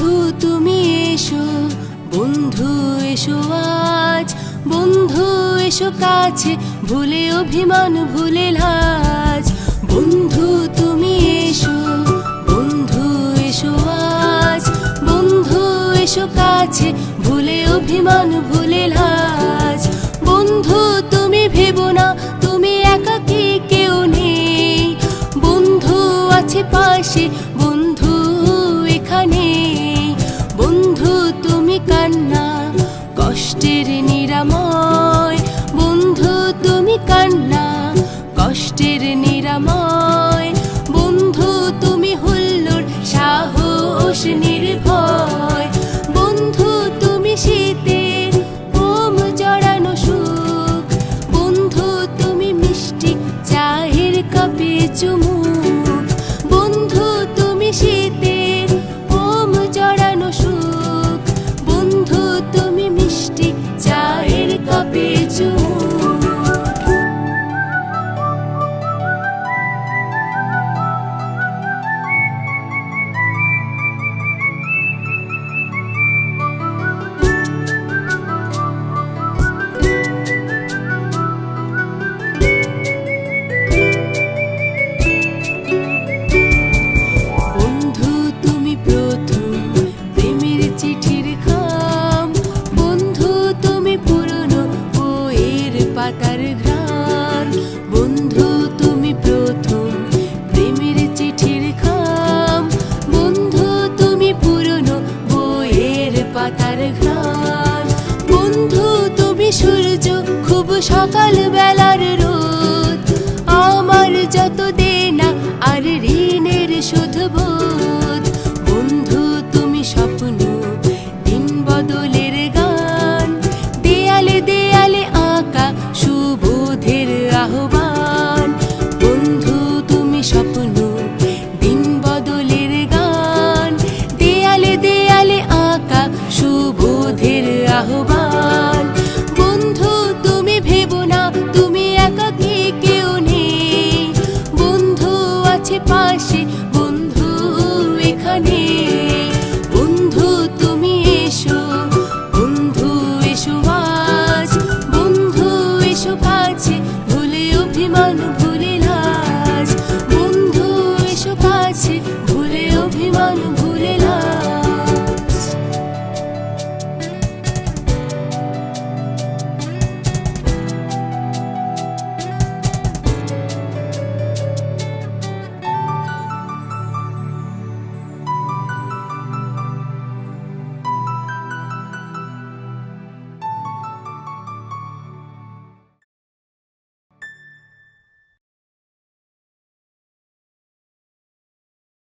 বন্ধু তুমি এসো, বন্ধু এসো আজ, বন্ধু এসো কাছে, ভুলে অভিমান ভুলে লাজ। বন্ধু তুমি এসো, বন্ধু এসো আজ, বন্ধু এসো কাছে, ভুলে অভিমান ভুলে লাজ। বন্ধু তুমি ভেবো না তুমি একাকী কেউ নেই, বন্ধু আছে পাশে, বন্ধু এখানে। বন্ধু তুমি কান্না কষ্টের নিরাময়, বন্ধু তুমি কান্না কষ্টের নিরাময়। বন্ধু তুমি হুল্লোড় সাহস নির্ভয়, বন্ধু তুমি শীতের ওম জড়ানো সুখ, বন্ধু তুমি মিষ্টি চায়ের কাপে চুমুক। বন্ধু তুমি শীতের ওম জড়ানো সুখ, বন্ধু তুমি মিষ্টি চায়ের কাপে চুমুক। বন্ধু তুমি প্রথম প্রেমের চিঠির খাম, বন্ধু তুমি পুরনো বইয়ের পাতার ঘ্রাণ। বন্ধু তুমি প্রথম প্রেমের চিঠির খাম, বন্ধু তুমি পুরনো বইয়ের পাতার ঘ্রাণ। বন্ধু তুমি সূর্য খুব সকাল বেলার রোদ, আমার যত দেনা আর ঋণের শোধবোধ। বন্ধু তুমি স্বপ্ন দিন বদলের গান, দেয়ালে দেয়ালে আঁকা সুবোধের আহ্বান। বন্ধু তুমি স্বপ্ন দিন বদলের গান, দেয়ালে দেয়ালে আঁকা সুবোধের আহ্বান। বন্ধু তুমি ভেবো না তুমি একাকী কেউ নেই, বন্ধু আছে পাশে, বন্ধু এখানে।